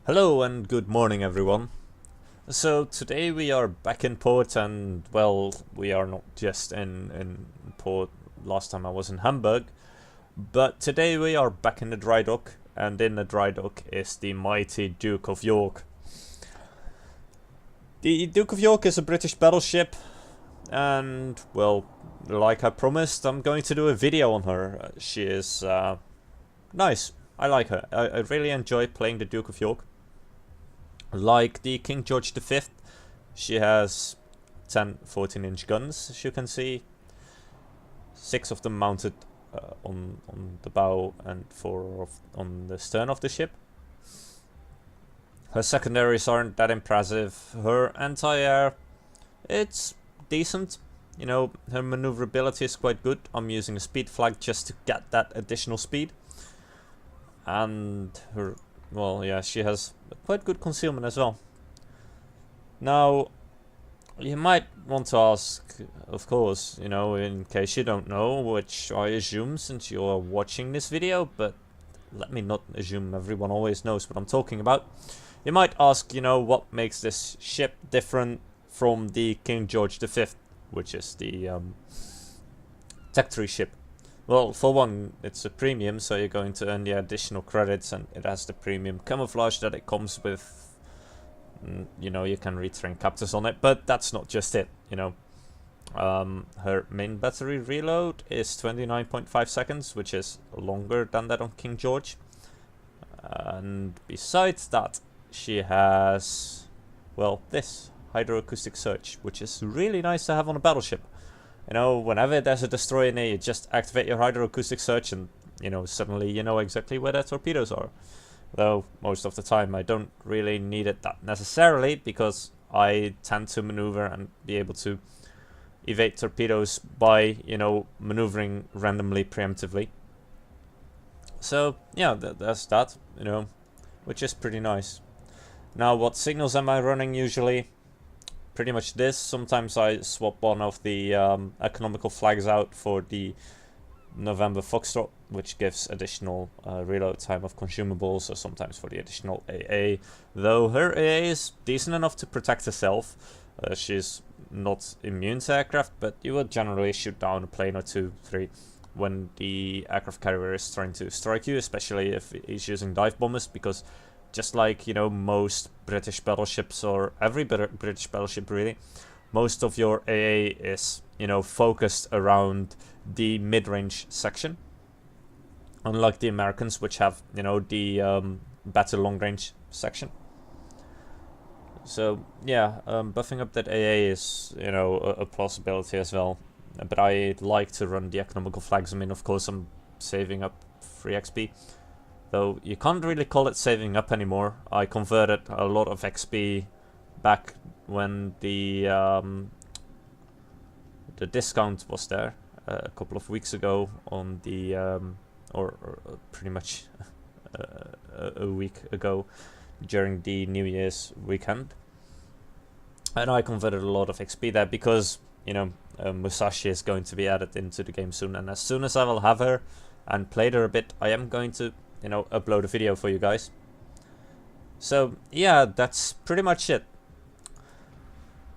Hello and good morning everyone. So today we are back in port, and well, we are not just in port. Last time I was in Hamburg, but today we are back in the dry dock, and in the dry dock is the mighty Duke of York. The Duke of York is a British battleship, and well, like I promised, I'm going to do a video on her. She is nice. I like her. I really enjoy playing the Duke of York. Like the King George V, she has 10 14-inch guns, as you can see. 6 of them mounted on the bow and 4 on the stern of the ship. Her secondaries aren't that impressive. Her anti-air, it's decent. You know, her maneuverability is quite good. I'm using a speed flag just to get that additional speed. And her, well, yeah, she has quite good concealment as well. Now, you might want to ask, of course, you know, in case you don't know, which I assume since you're watching this video, but let me not assume everyone always knows what I'm talking about. You might ask, you know, what makes this ship different from the King George V, which is the Tech 3 ship. Well, for one, it's a premium, so you're going to earn the additional credits, and it has the premium camouflage that it comes with. You know, you can retrain captors on it, but that's not just it, you know. Her main battery reload is 29.5 seconds, which is longer than that on King George. And besides that, she has, well, this hydroacoustic search, which is really nice to have on a battleship. You know, whenever there's a destroyer near, you just activate your hydroacoustic search and, you know, suddenly you know exactly where their torpedoes are. Though, most of the time I don't really need it that necessarily, because I tend to maneuver and be able to evade torpedoes by, you know, maneuvering randomly, preemptively. So, yeah, that's that, you know, which is pretty nice. Now, what signals am I running usually? Pretty much this. Sometimes I swap one of the economical flags out for the November Foxtrot, which gives additional reload time of consumables, or sometimes for the additional AA. Though her AA is decent enough to protect herself. She's not immune to aircraft, but you will generally shoot down a plane or 2, 3 when the aircraft carrier is trying to strike you, especially if he's using dive bombers, because just like, you know, most British battleships, or every British battleship really, most of your AA is, you know, focused around the mid-range section. Unlike the Americans, which have, you know, the better long-range section. So, yeah, buffing up that AA is, you know, a possibility as well. But I like to run the economical flags. I mean, of course, I'm saving up free XP. Though you can't really call it saving up anymore. I converted a lot of XP back when the discount was there a couple of weeks ago on the or pretty much a week ago during the New Year's weekend, and I converted a lot of XP there because, you know, Musashi is going to be added into the game soon, and as soon as I will have her and played her a bit, I am going to, you know, upload a video for you guys. So yeah, that's pretty much it.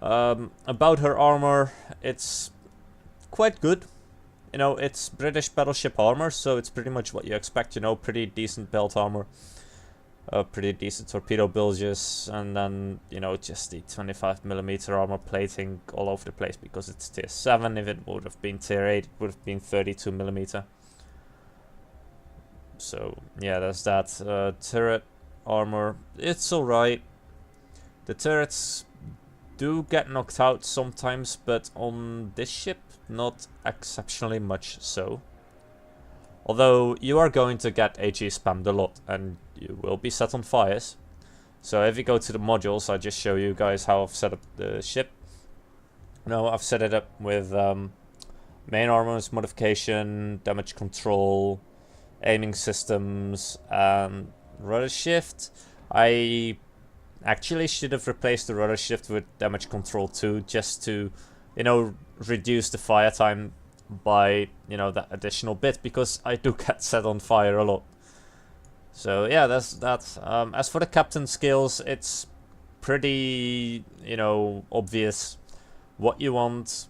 About her armor, it's quite good. You know, it's British battleship armor, so it's pretty much what you expect, you know, pretty decent belt armor, pretty decent torpedo bilges, and then, you know, just the 25mm armor plating all over the place, because it's tier 7. If it would have been tier 8, it would have been 32mm. So yeah, that's that. Turret armor, it's alright. The turrets do get knocked out sometimes, but on this ship, not exceptionally much so. Although you are going to get AG spammed a lot, and you will be set on fires. So if you go to the modules, I just show you guys how I've set up the ship. No, I've set it up with main armors modification, damage control, aiming systems, and rudder shift. I actually should have replaced the rudder shift with damage control too, just to, you know, reduce the fire time by, you know, that additional bit, because I do get set on fire a lot. So yeah, that's that. As for the captain skills, it's pretty, you know, obvious what you want.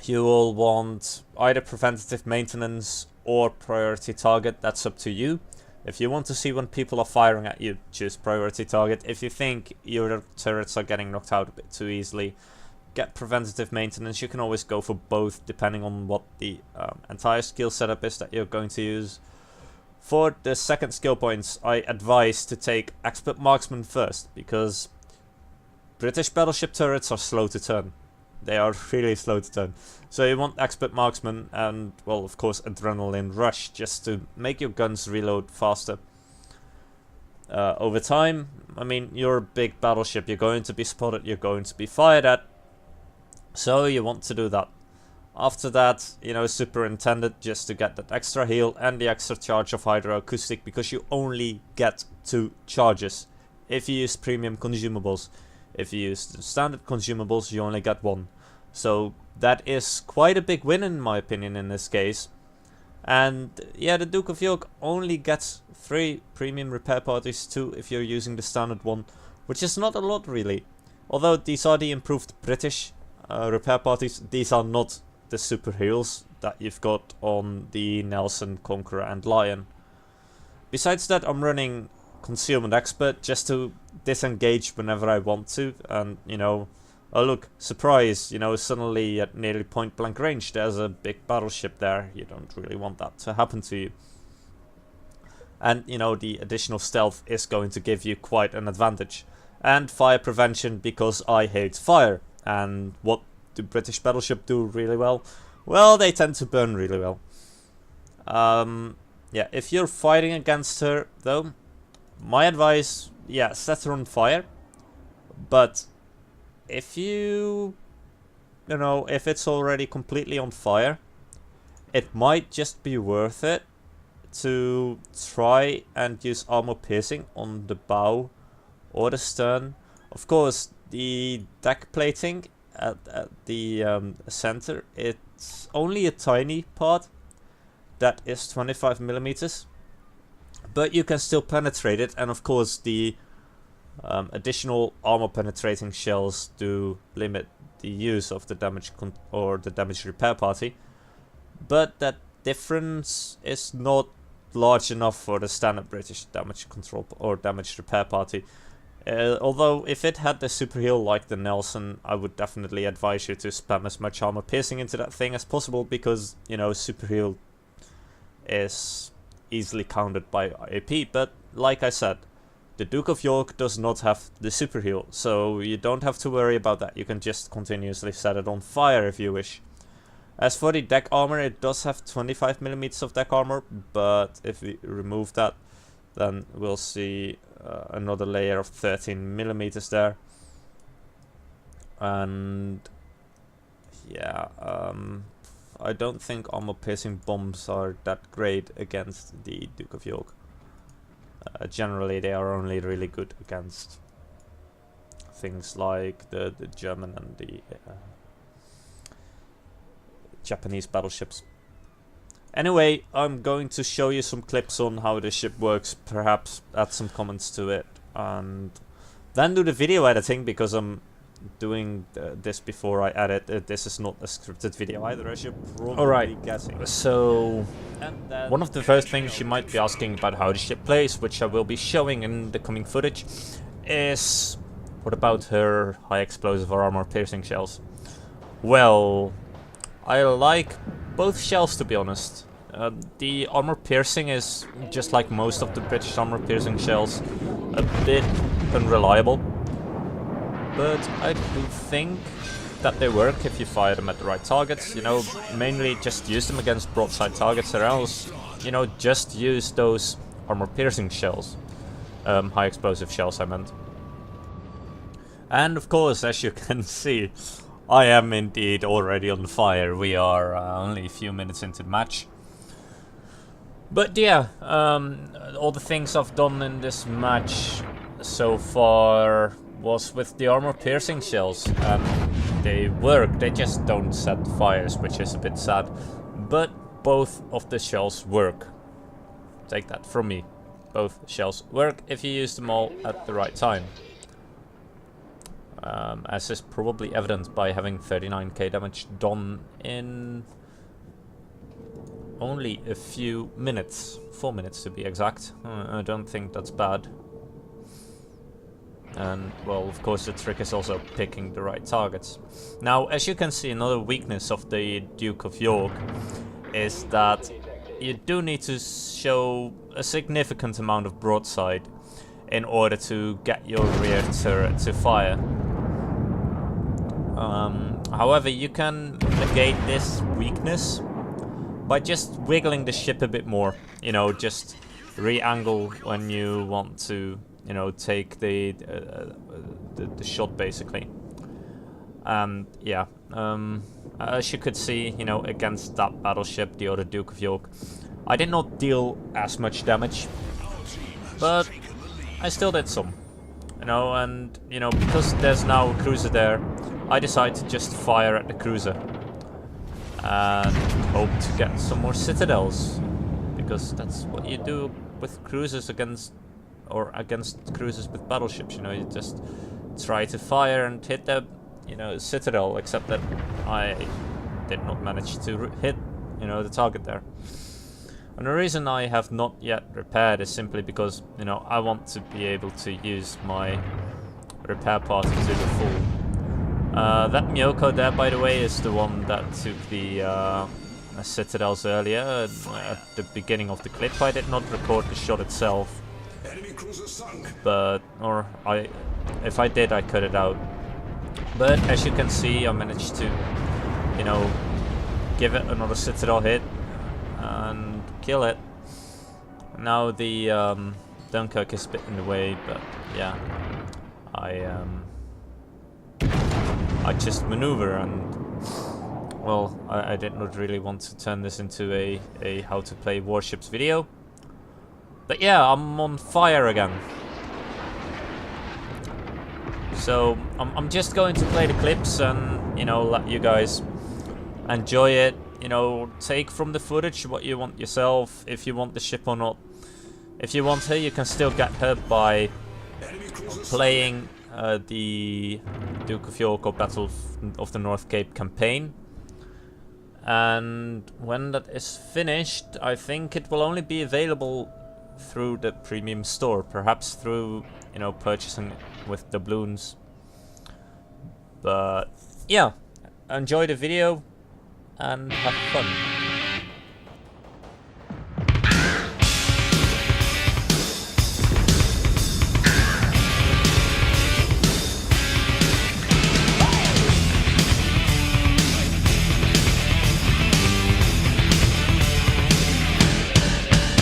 You will want either preventative maintenance or priority target. That's up to you. If you want to see when people are firing at you, choose priority target. If you think your turrets are getting knocked out a bit too easily, get preventative maintenance. You can always go for both depending on what the entire skill setup is that you're going to use. For the second skill points, I advise to take expert marksman first, because British battleship turrets are slow to turn. They are really slow to turn. So you want expert marksman and, well, of course, adrenaline rush, just to make your guns reload faster. Over time, I mean, you're a big battleship, you're going to be spotted, you're going to be fired at, so you want to do that. After that, you know, superintended, just to get that extra heal and the extra charge of hydroacoustic, because you only get 2 charges if you use premium consumables. If you use the standard consumables, you only get 1. So that is quite a big win in my opinion in this case. And yeah, the Duke of York only gets 3 premium repair parties too if you're using the standard one, which is not a lot really. Although these are the improved British repair parties, these are not the super heals that you've got on the Nelson, Conqueror and Lion. Besides that, I'm running Concealment Expert just to disengage whenever I want to, and you know, oh look, surprise, you know, suddenly at nearly point blank range there's a big battleship there. You don't really want that to happen to you. And you know, the additional stealth is going to give you quite an advantage. And fire prevention, because I hate fire. And what do British battleship do really well? Well, they tend to burn really well. Yeah, if you're fighting against her though, my advice, yeah, set her on fire. But if you know, if it's already completely on fire, it might just be worth it to try and use armor piercing on the bow or the stern. Of course, the deck plating at the center, it's only a tiny part that is 25 millimeters, but you can still penetrate it. And of course, the additional armor penetrating shells do limit the use of the damage or the damage repair party, but that difference is not large enough for the standard British damage control or damage repair party. Although if it had the super heal like the Nelson, I would definitely advise you to spam as much armor piercing into that thing as possible, because you know, super heal is easily countered by AP. But like I said, the Duke of York does not have the super heal, so you don't have to worry about that. You can just continuously set it on fire if you wish. As for the deck armor, it does have 25 millimeters of deck armor, but if we remove that, then we'll see another layer of 13 millimeters there. And yeah, I don't think armor piercing bombs are that great against the Duke of York. Generally they are only really good against things like the German and the Japanese battleships. Anyway, I'm going to show you some clips on how the ship works, perhaps add some comments to it, and then do the video editing, because I'm doing this before I edit. This is not a scripted video either, as you're probably guessing. So, one of the first things you might be asking about how the ship plays, which I will be showing in the coming footage, is what about her high explosive or armor piercing shells? Well, I like both shells, to be honest. The armor piercing is, just like most of the British armor piercing shells, a bit unreliable. But I do think that they work if you fire them at the right targets. You know, mainly just use them against broadside targets, or else, you know, just use those armor piercing shells. High explosive shells, I meant. And of course, as you can see, I am indeed already on fire. We are only a few minutes into the match. But yeah, all the things I've done in this match so far was with the armor piercing shells. They work, they just don't set fires, which is a bit sad. But both of the shells work. Take that from me. both shells work if you use them all at the right time. As is probably evident by having 39k damage done in only a few minutes. 4 minutes to be exact. I don't think that's bad. And, well, of course the trick is also picking the right targets. Now, as you can see, another weakness of the Duke of York is that you do need to show a significant amount of broadside in order to get your rear turret to fire. However, you can negate this weakness by just wiggling the ship a bit more. You know, just re-angle when you want to, you know, take the shot basically. And yeah, as you could see, you know, against that battleship, the other Duke of York, I did not deal as much damage, but I still did some. You know, and you know, because there's now a cruiser there, I decided to just fire at the cruiser and hope to get some more citadels, because that's what you do with cruisers against cruisers with battleships. You know, you just try to fire and hit the, you know, citadel, except that I did not manage to hit, you know, the target there. And the reason I have not yet repaired is simply because, you know, I want to be able to use my repair party to the full. That Miyoko there, by the way, is the one that took the citadels earlier at the beginning of the clip. I did not record the shot itself, but if I did, I cut it out. But as you can see, I managed to, you know, give it another citadel hit and kill it. Now the Dunkirk is a bit in the way, but yeah, I just maneuver, and well, I did not really want to turn this into a how to play warships video, but yeah, I'm on fire again. So I'm just going to play the clips and, you know, let you guys enjoy it. You know, take from the footage what you want yourself, if you want the ship or not. If you want her, you can still get her by playing the Duke of York or Battle of the North Cape campaign. And when that is finished, I think it will only be available through the premium store, perhaps through, you know, purchasing with doubloons. But yeah, enjoy the video and have fun.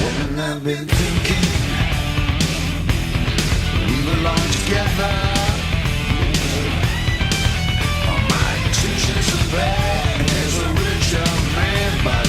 Woman, I've been thinking we belong together. All my intentions are bad. There's a richer man by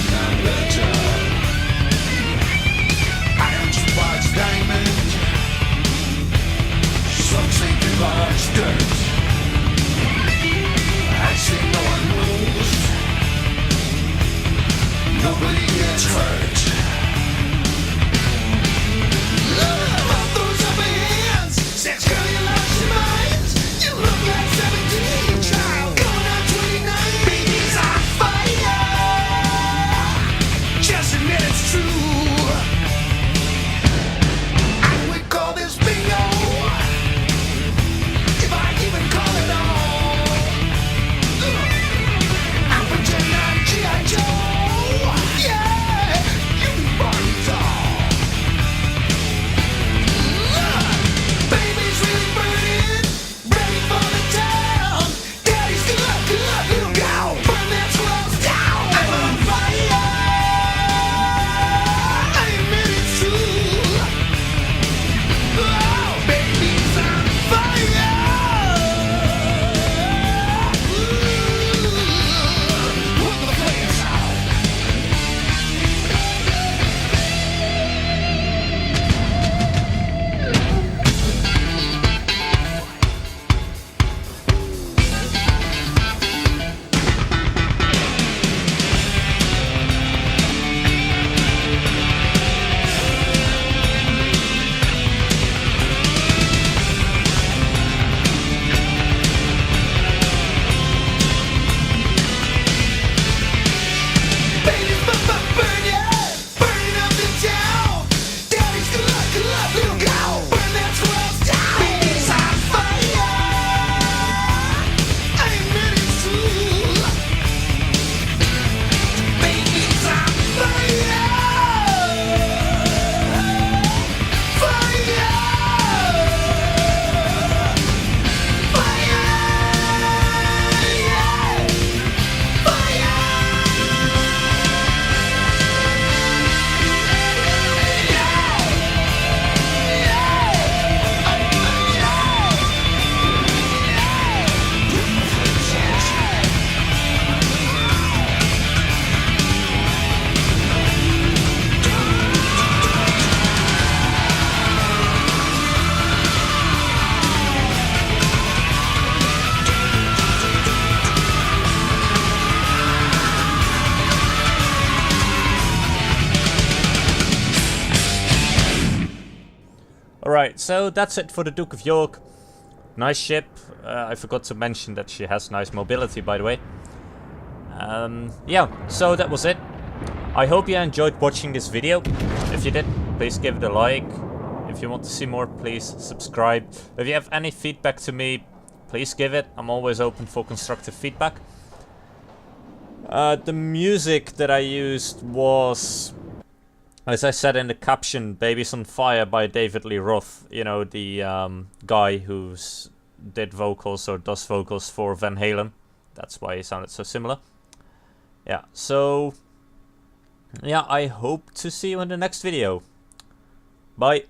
Alright, so that's it for the Duke of York. Nice ship. I forgot to mention that she has nice mobility, by the way. Yeah, so that was it. I hope you enjoyed watching this video. If you did, please give it a like. If you want to see more, please subscribe. If you have any feedback to me, please give it. I'm always open for constructive feedback. The music that I used was, as I said in the caption, Babies on Fire by David Lee Roth. You know, the guy who's did vocals or does vocals for Van Halen. That's why he sounded so similar. Yeah, so yeah, I hope to see you in the next video. Bye.